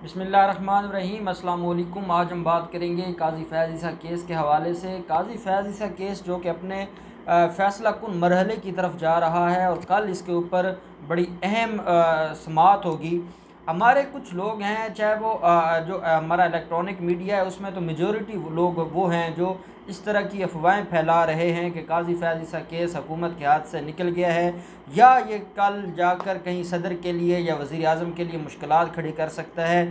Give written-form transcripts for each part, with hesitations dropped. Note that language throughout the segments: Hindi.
बिस्मिल्लाहिर्रहमानिर्रहीम। अस्सलाम वालेकुम। आज हम बात करेंगे काजी फैज़ ईसा केस के हवाले से। काजी फैज़ ईसा केस जो कि अपने फ़ैसला कुन मरहले की तरफ जा रहा है और कल इसके ऊपर बड़ी अहम समाअत होगी। हमारे कुछ लोग हैं, चाहे वो जो हमारा इलेक्ट्रॉनिक मीडिया है उसमें तो मेजॉरिटी लोग वो हैं जो इस तरह की अफवाहें फैला रहे हैं कि काजी फैज़ ईसा केस हुकूमत के हाथ से निकल गया है या ये कल जाकर कहीं सदर के लिए या वज़ीर आज़म के लिए मुश्किलात खड़ी कर सकता है।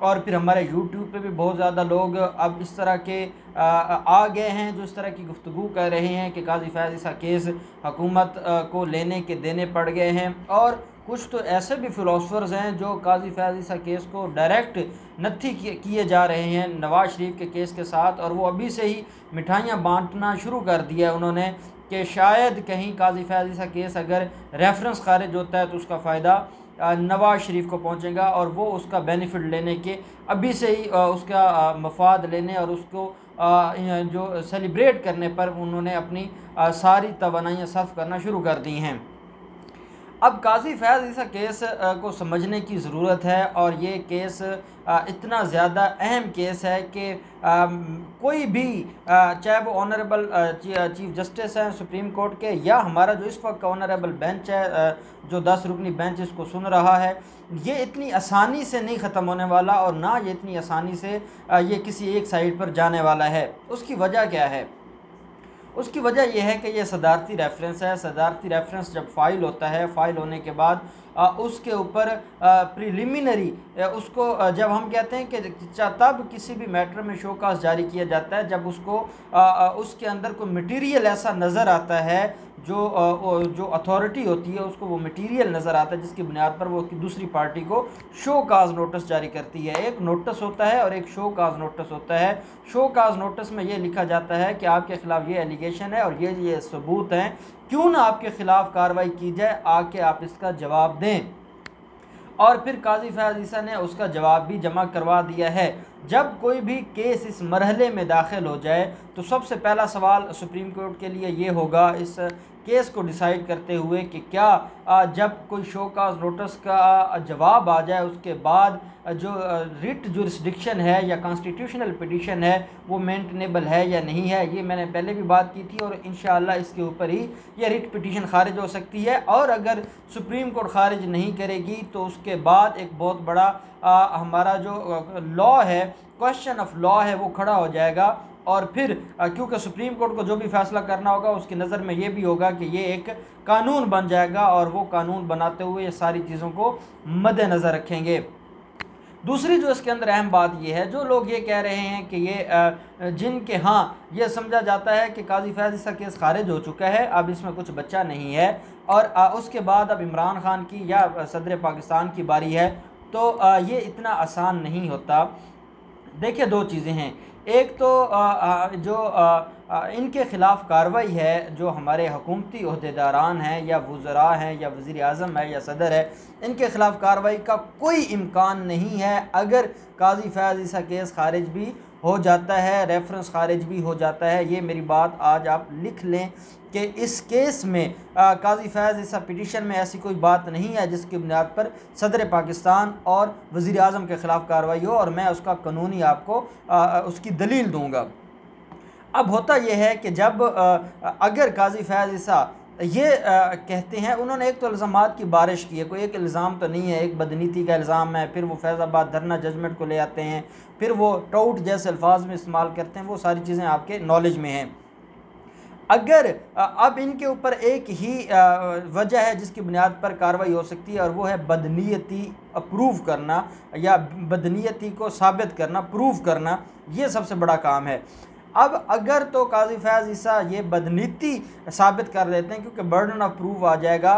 और फिर हमारे यूट्यूब पे भी बहुत ज़्यादा लोग अब इस तरह के आ गए हैं जो इस तरह की गुफ्तगू कर रहे हैं कि काजी फैज़ ईसा केस हुकूमत को लेने के देने पड़ गए हैं। और कुछ तो ऐसे भी फ़िलासफ़र्स हैं जो काजी फैज़ ईसा केस को डायरेक्ट नत्थी किए जा रहे हैं नवाज़ शरीफ के केस के साथ, और वो अभी से ही मिठाइयाँ बांटना शुरू कर दिया है उन्होंने कि शायद कहीं काजी फैज़ ईसा केस अगर रेफरेंस खारिज होता है तो उसका फ़ायदा नवाज़ शरीफ को पहुंचेगा और वो उसका बेनिफिट लेने के अभी से ही उसका मफाद लेने और उसको जो सेलिब्रेट करने पर उन्होंने अपनी सारी तवानाइयाँ सर्फ करना शुरू कर दी हैं। अब काजी फैज़ ईसा केस को समझने की ज़रूरत है और ये केस इतना ज़्यादा अहम केस है कि कोई भी चाहे वो ऑनरेबल चीफ जस्टिस हैं सुप्रीम कोर्ट के या हमारा जो इस वक्त का ऑनरेबल बेंच है जो 10 रुकनी बेंच इसको सुन रहा है, ये इतनी आसानी से नहीं ख़त्म होने वाला और ना ये इतनी आसानी से ये किसी एक साइड पर जाने वाला है। उसकी वजह क्या है? उसकी वजह यह है कि यह सदारती रेफरेंस है। सदारती रेफरेंस जब फ़ाइल होता है, फ़ाइल होने के बाद उसके ऊपर प्रिलिमिनरी उसको जब हम कहते हैं कि तब किसी भी मैटर में शोकास जारी किया जाता है जब उसको उसके अंदर कोई मटेरियल ऐसा नज़र आता है जो अथॉरिटी होती है उसको वो मटेरियल नज़र आता है जिसकी बुनियाद पर वो दूसरी पार्टी को शो काज नोटिस जारी करती है। एक नोटिस होता है और एक शो काज नोटिस होता है। शो काज नोटिस में ये लिखा जाता है कि आपके ख़िलाफ़ ये एलिगेशन है और ये सबूत हैं, क्यों ना आपके ख़िलाफ़ कार्रवाई की जाए, आके आप इसका जवाब दें। और फिर काजी फैज़ ईसा ने उसका जवाब भी जमा करवा दिया है। जब कोई भी केस इस मरहले में दाखिल हो जाए तो सबसे पहला सवाल सुप्रीम कोर्ट के लिए ये होगा इस केस को डिसाइड करते हुए कि क्या जब कोई शो काज नोटिस का जवाब आ जाए उसके बाद जो रिट जुरिस्डिक्शन है या कॉन्स्टिट्यूशनल पिटीशन है वो मेंटेनेबल है या नहीं है। ये मैंने पहले भी बात की थी और इंशाअल्लाह इसके ऊपर ही ये रिट पिटीशन खारिज हो सकती है। और अगर सुप्रीम कोर्ट खारिज नहीं करेगी तो उसके बाद एक बहुत बड़ा हमारा जो लॉ है, क्वेश्चन ऑफ लॉ है, वो खड़ा हो जाएगा। और फिर क्योंकि सुप्रीम कोर्ट को जो भी फैसला करना होगा उसकी नज़र में ये भी होगा कि ये एक कानून बन जाएगा और वो कानून बनाते हुए ये सारी चीज़ों को मद्देनज़र रखेंगे। दूसरी जो इसके अंदर अहम बात ये है, जो लोग ये कह रहे हैं कि ये जिनके यहाँ ये समझा जाता है कि काजी फैज़ ईसा केस खारिज हो चुका है, अब इसमें कुछ बच्चा नहीं है और उसके बाद अब इमरान खान की या सदर पाकिस्तान की बारी है, तो ये इतना आसान नहीं होता। देखिए, दो चीज़ें हैं। एक तो जो इनके ख़िलाफ़ कार्रवाई है, जो हमारे हुकूमती ओहदेदारान हैं या वज़रा हैं या वज़ीर आज़म है या सदर है, इनके ख़िलाफ़ कार्रवाई का कोई इम्कान नहीं है। अगर काजी फैज़ ईसा केस खारिज भी हो जाता है, रेफरेंस खारिज भी हो जाता है, ये मेरी बात आज आप लिख लें कि इस केस में काजी फैज़ ईसा पिटीशन में ऐसी कोई बात नहीं है जिसकी बुनियाद पर सदर पाकिस्तान और वज़ीर आज़म के ख़िलाफ़ कार्रवाई हो और मैं उसका कानूनी आपको उसकी दलील दूँगा। अब होता यह है कि जब अगर काजी फैज़ ईसा ये कहते हैं, उन्होंने एक तो इल्ज़ामात की बारिश की है, कोई एक इल्ज़ाम तो नहीं है, एक बदनीति का इल्ज़ाम है, फिर वो फैज़ाबाद धरना जजमेंट को ले आते हैं, फिर वो टाउट जैसे अल्फाज में इस्तेमाल करते हैं, वो सारी चीज़ें आपके नॉलेज में हैं। अगर अब इनके ऊपर एक ही वजह है जिसकी बुनियाद पर कार्रवाई हो सकती है और वो है बदनीयती अप्रूव करना या बदनीयती को साबित करना, प्रूव करना, ये सबसे बड़ा काम है। अब अगर तो काजी फैज़ ईसा ये बदनीति साबित कर देते हैं, क्योंकि बर्डन ऑफ प्रूफ आ जाएगा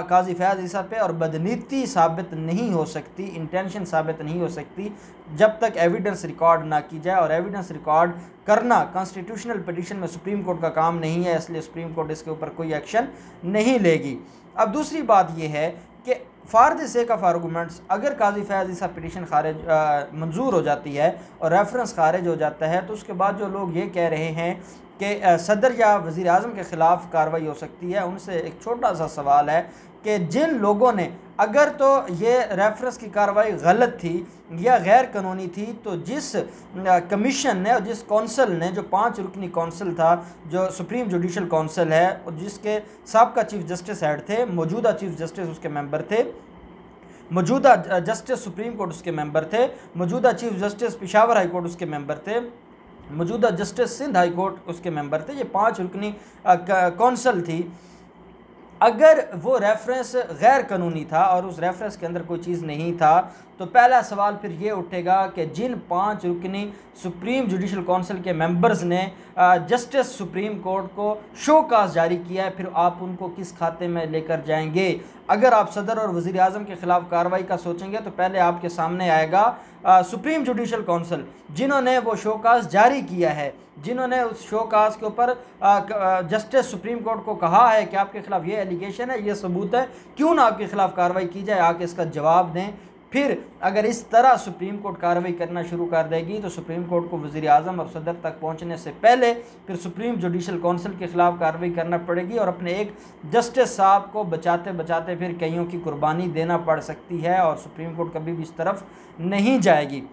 काजी फैज़ ईसा पे और बदनीति साबित नहीं हो सकती, इंटेंशन साबित नहीं हो सकती जब तक एविडेंस रिकॉर्ड ना की जाए। और एविडेंस रिकॉर्ड करना कॉन्स्टिट्यूशनल पिटीशन में सुप्रीम कोर्ट का काम नहीं है, इसलिए सुप्रीम कोर्ट इसके ऊपर कोई एक्शन नहीं लेगी। अब दूसरी बात यह है कि for the sake of arguments अगर काजी फैज़ ईसा पिटीशन खारिज मंजूर हो जाती है और रेफरेंस खारिज हो जाता है, तो उसके बाद जो लोग ये कह रहे हैं कि सदर या वज़ीर आज़म के ख़िलाफ़ कार्रवाई हो सकती है, उनसे एक छोटा सा सवाल है कि जिन लोगों ने, अगर तो ये रेफरेंस की कार्रवाई गलत थी या गैर कानूनी थी, तो जिस कमीशन ने और जिस कौंसल ने, जो 5 रुकनी कौंसल था, जो सुप्रीम जुडिशल कौंसल है और जिसके साबका चीफ जस्टिस हेड थे, मौजूदा चीफ जस्टिस उसके मेंबर थे, मौजूदा जस्टिस सुप्रीम कोर्ट उसके मेंबर थे, मौजूदा chief justice Peshawar high court उसके मेंबर थे, मौजूदा जस्टिस सिंध हाई कोर्ट उसके मेंबर थे, ये 5 रुकनी कौंसल थी। अगर वो रेफरेंस गैर कानूनी था और उस रेफरेंस के अंदर कोई चीज़ नहीं था, तो पहला सवाल फिर ये उठेगा कि जिन 5 रुकनी सुप्रीम जुडिशल काउंसिल के मेंबर्स ने जस्टिस सुप्रीम कोर्ट को शो काज जारी किया है, फिर आप उनको किस खाते में लेकर जाएंगे? अगर आप सदर और वज़ीर आज़म के ख़िलाफ़ कार्रवाई का सोचेंगे तो पहले आपके सामने आएगा सुप्रीम जुडिशल काउंसिल, जिन्होंने वो शो काज जारी किया है, जिन्होंने उस शो काज के ऊपर जस्टिस सुप्रीम कोर्ट को कहा है कि आपके ख़िलाफ़ ये एलिगेशन है, ये सबूत है, क्यों ना आपके ख़िलाफ़ कार्रवाई की जाए, आके इसका जवाब दें। फिर अगर इस तरह सुप्रीम कोर्ट कार्रवाई करना शुरू कर देगी तो सुप्रीम कोर्ट को वज़ीर आज़म और सदर तक पहुंचने से पहले फिर सुप्रीम जुडिशल काउंसिल के ख़िलाफ़ कार्रवाई करना पड़ेगी और अपने एक जस्टिस साहब को बचाते बचाते फिर कईयों की कुर्बानी देना पड़ सकती है और सुप्रीम कोर्ट कभी भी इस तरफ नहीं जाएगी।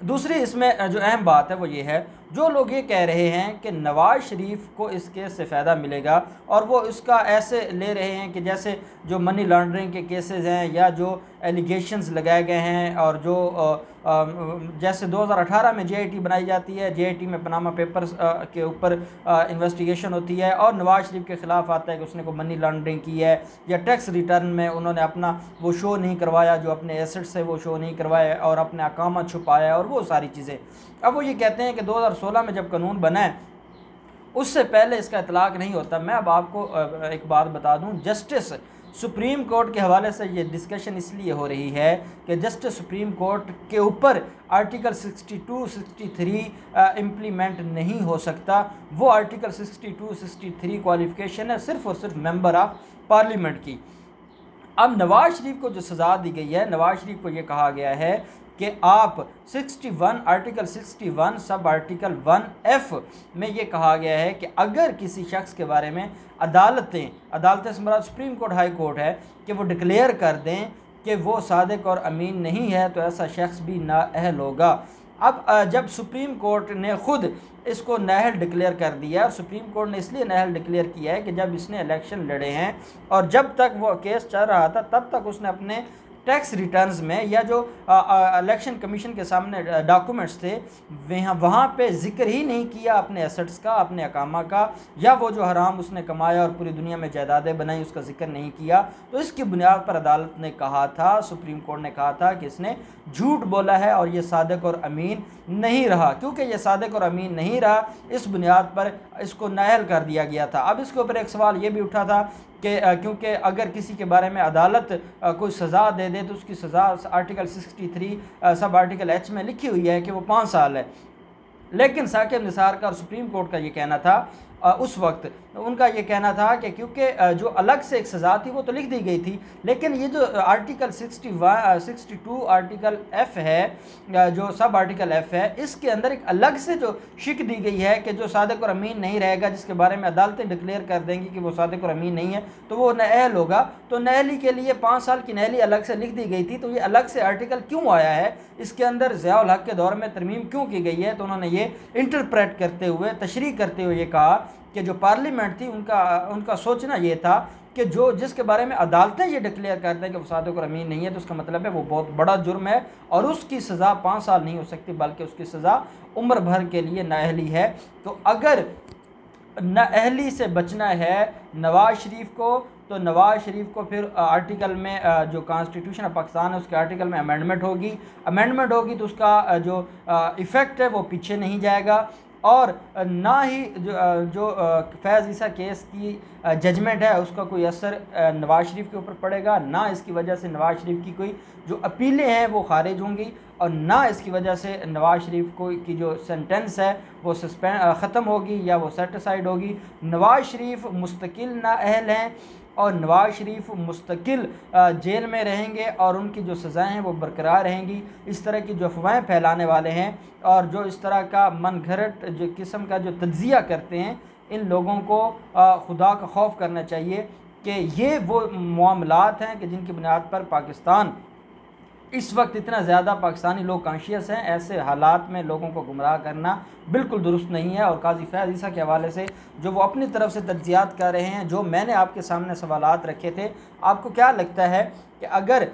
दूसरी इसमें जो अहम बात है वो ये है, जो लोग ये कह रहे हैं कि नवाज़ शरीफ को इस केस से फ़ायदा मिलेगा और वो इसका ऐसे ले रहे हैं कि जैसे जो मनी लॉन्ड्रिंग के केसेस हैं या जो एलिगेशंस लगाए गए हैं और जो जैसे 2018 में JIT बनाई जाती है, JIT में पनामा पेपर्स के ऊपर इन्वेस्टिगेशन होती है और नवाज़ शरीफ के ख़िलाफ़ आता है कि उसने को मनी लॉन्ड्रिंग की है या टैक्स रिटर्न में उन्होंने अपना वो शो नहीं करवाया, जो अपने एसेट्स है वो शो नहीं करवाया और अपने अकामा छुपाया और वो सारी चीज़ें। अब वो ये कहते हैं कि 2016 में जब कानून बना है उससे पहले इसका इतलाक़ नहीं होता। मैं अब आपको एक बात बता दूं, जस्टिस सुप्रीम कोर्ट के हवाले से ये डिस्कशन इसलिए हो रही है कि जस्टिस सुप्रीम कोर्ट के ऊपर आर्टिकल 62, 63 इम्प्लीमेंट नहीं हो सकता। वो आर्टिकल 62, 63 क्वालिफिकेशन है सिर्फ़ और सिर्फ मेंबर ऑफ पार्लियामेंट की। अब नवाज़ शरीफ को जो सज़ा दी गई है, नवाज़ शरीफ को ये कहा गया है कि आप 61 आर्टिकल 61 सब आर्टिकल 1F में ये कहा गया है कि अगर किसी शख्स के बारे में अदालतें से मराद सुप्रीम कोर्ट, हाई कोर्ट है, कि वो डिक्लेयर कर दें कि वो सादिक और अमीन नहीं है तो ऐसा शख्स भी नाअहल होगा। अब जब सुप्रीम कोर्ट ने ख़ुद इसको नाअहल डिक्लेयर कर दिया, और सुप्रीम कोर्ट ने इसलिए नाअहल डिक्लेयर किया है कि जब इसने इलेक्शन लड़े हैं और जब तक वो केस चल रहा था तब तक उसने अपने टैक्स रिटर्न्स में या जो इलेक्शन कमीशन के सामने डॉक्यूमेंट्स थे वहाँ पे जिक्र ही नहीं किया अपने एसेट्स का, अपने अकामा का, या वो जो हराम उसने कमाया और पूरी दुनिया में जायदादें बनाई उसका जिक्र नहीं किया। तो इसकी बुनियाद पर अदालत ने कहा था, सुप्रीम कोर्ट ने कहा था कि इसने झूठ बोला है और ये सादिक और अमीन नहीं रहा। क्योंकि ये सादिक और अमीन नहीं रहा, इस बुनियाद पर इसको नाअहल कर दिया गया था। अब इसके ऊपर एक सवाल ये भी उठा था कि क्योंकि अगर किसी के बारे में अदालत कोई सज़ा दे दे तो उसकी सज़ा आर्टिकल 63 सब आर्टिकल H में लिखी हुई है कि वो 5 साल है। लेकिन साकिब निसार का और सुप्रीम कोर्ट का ये कहना था, उस वक्त उनका ये कहना था कि क्योंकि जो अलग से एक सज़ा थी वो तो लिख दी गई थी, लेकिन ये जो आर्टिकल 62 आर्टिकल F है, जो सब आर्टिकल F है, इसके अंदर एक अलग से जो शिक दी गई है कि जो सादिक और अमीन नहीं रहेगा, जिसके बारे में अदालतें डिक्लेयर कर देंगी कि वो सादिक और अमीन नहीं है तो वो नाअहल होगा। तो नाअहली के लिए 5 साल की नाअहली अलग से लिख दी गई थी। तो ये अलग से आर्टिकल क्यों आया है, इसके अंदर ज़िया-उल हक़ के दौर में तरमीम क्यों की गई है? तो उन्होंने ये इंटरप्रेट करते हुए, तशरीह करते हुए ये कहा कि जो पार्लियामेंट थी उनका सोचना ये था कि जो जिसके बारे में अदालतें ये डिक्लेयर करते हैं कि वो सादिक और अमीन नहीं है, तो उसका मतलब है वो बहुत बड़ा जुर्म है और उसकी सज़ा 5 साल नहीं हो सकती, बल्कि उसकी सज़ा उम्र भर के लिए नाअहली है। तो अगर नाअहली से बचना है नवाज़ शरीफ को, तो नवाज़ शरीफ को फिर आर्टिकल में जो कॉन्स्टिट्यूशन ऑफ पाकिस्तान है उसके आर्टिकल में अमेंडमेंट होगी तो उसका जो इफ़ेक्ट है वो पीछे नहीं जाएगा। और ना ही जो फैज़ ईसा केस की जजमेंट है उसका कोई असर नवाज़ शरीफ के ऊपर पड़ेगा, ना इसकी वजह से नवाज़ शरीफ की कोई जो अपीलें हैं वो खारिज होंगी, और ना इसकी वजह से नवाज़ शरीफ को की जो सेंटेंस है वो ख़त्म होगी या वो सेटिसाइड होगी। नवाज़ शरीफ मुस्तकिल नाअहल हैं और नवाज शरीफ मुस्तकिल जेल में रहेंगे और उनकी जो सज़ाएँ हैं वो बरकरार रहेंगी। इस तरह की जो अफवाहें फैलाने वाले हैं और जो इस तरह का मन घड़त जो किस्म का जो तज्ज़िया करते हैं, इन लोगों को खुदा का खौफ करना चाहिए कि ये वो मामलात हैं कि जिनकी बुनियाद पर पाकिस्तान इस वक्त इतना ज़्यादा पाकिस्तानी लोग कॉन्शियस हैं। ऐसे हालात में लोगों को गुमराह करना बिल्कुल दुरुस्त नहीं है। और काजी फैज़ ईसा के हवाले से जो वो अपनी तरफ से तज्ज़ियात कर रहे हैं, जो मैंने आपके सामने सवालात रखे थे, आपको क्या लगता है कि अगर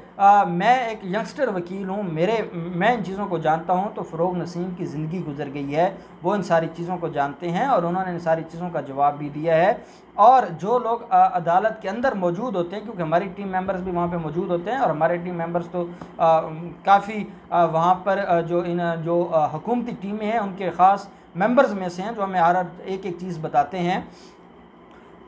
मैं एक यंगस्टर वकील हूँ, मैं इन चीज़ों को जानता हूँ, तो फ़रोग़ नसीम की ज़िंदगी गुजर गई है, वो इन सारी चीज़ों को जानते हैं और उन्होंने इन सारी चीज़ों का जवाब भी दिया है। और जो लोग अदालत के अंदर मौजूद होते हैं, क्योंकि हमारी टीम मेंबर्स भी वहाँ पे मौजूद होते हैं और हमारे टीम मेंबर्स तो काफ़ी वहाँ पर जो हुकूमती टीमें हैं उनके ख़ास मेंबर्स में से हैं, जो हमें हर एक चीज़ बताते हैं।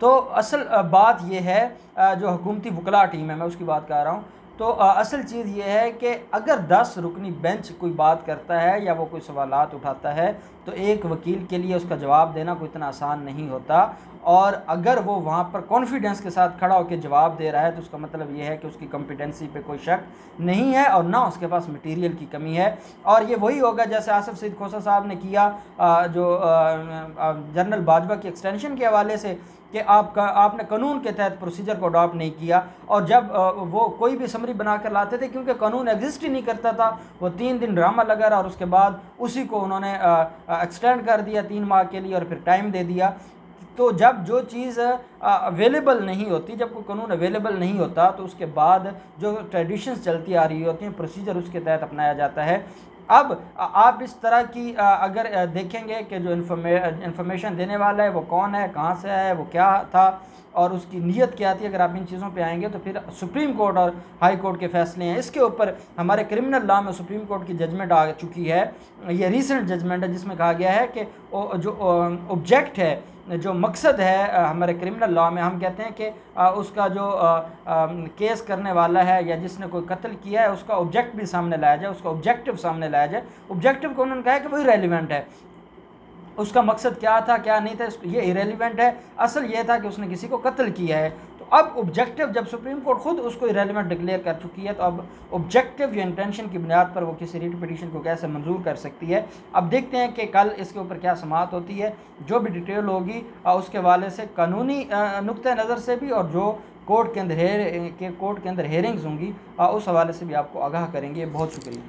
तो असल बात यह है, जो हुकूमती वकला टीम है, मैं उसकी बात कर रहा हूँ, तो असल चीज़ ये है कि अगर 10 रुकनी बेंच कोई बात करता है या वो कोई सवालात उठाता है, तो एक वकील के लिए उसका जवाब देना कोई इतना आसान नहीं होता। और अगर वो वहाँ पर कॉन्फिडेंस के साथ खड़ा होकर जवाब दे रहा है, तो उसका मतलब ये है कि उसकी कॉम्पिटेंसी पे कोई शक नहीं है और ना उसके पास मटेरियल की कमी है। और ये वही होगा जैसे आसिफ सईद खोसा साहब ने किया, जो जनरल बाजवा की एक्सटेंशन के हवाले से, कि आपने कानून के तहत प्रोसीजर को अडॉप्ट नहीं किया। और जब वो कोई भी समरी बना कर लाते थे, क्योंकि कानून एग्जिस्ट ही नहीं करता था, वो 3 दिन ड्रामा लगा रहा और उसके बाद उसी को उन्होंने एक्सटेंड कर दिया 3 माह के लिए और फिर टाइम दे दिया। तो जब जो चीज़ अवेलेबल नहीं होती, जब कोई कानून अवेलेबल नहीं होता, तो उसके बाद जो ट्रेडिशंस चलती आ रही होती हैं, प्रोसीजर उसके तहत अपनाया जाता है। अब आप इस तरह की अगर देखेंगे कि जो इन्फॉर्मेशन देने वाला है वो कौन है, कहाँ से है, वो क्या था और उसकी नीयत क्या थी, अगर आप इन चीज़ों पे आएंगे तो फिर सुप्रीम कोर्ट और हाई कोर्ट के फैसले हैं इसके ऊपर। हमारे क्रिमिनल लॉ में सुप्रीम कोर्ट की जजमेंट आ चुकी है, ये रीसेंट जजमेंट है, जिसमें कहा गया है कि जो ऑब्जेक्ट है, जो मकसद है हमारे क्रिमिनल लॉ में, हम कहते हैं कि उसका जो केस करने वाला है या जिसने कोई कत्ल किया है, उसका ऑब्जेक्ट भी सामने लाया जाए, उसका ऑब्जेक्टिव सामने लाया जाए। ऑब्जेक्टिव को उन्होंने कहा है कि वही रेलिवेंट है, उसका मकसद क्या था क्या नहीं था ये इरेलीवेंट है, असल ये था कि उसने किसी को कत्ल किया है। तो अब ऑब्जेक्टिव, जब सुप्रीम कोर्ट खुद उसको इरेलीवेंट डिक्लेयर कर चुकी है, तो अब ऑब्जेक्टिव या इंटेंशन की बुनियाद पर वो किसी रिट पिटीशन को कैसे मंजूर कर सकती है। अब देखते हैं कि कल इसके ऊपर क्या समाअत होती है। जो भी डिटेल होगी उसके हवाले से कानूनी नुक्ते नज़र से भी, और जो कोर्ट के अंदर हेयरिंग्स होंगी उस हवाले से भी आपको आगाह करेंगे। बहुत शुक्रिया।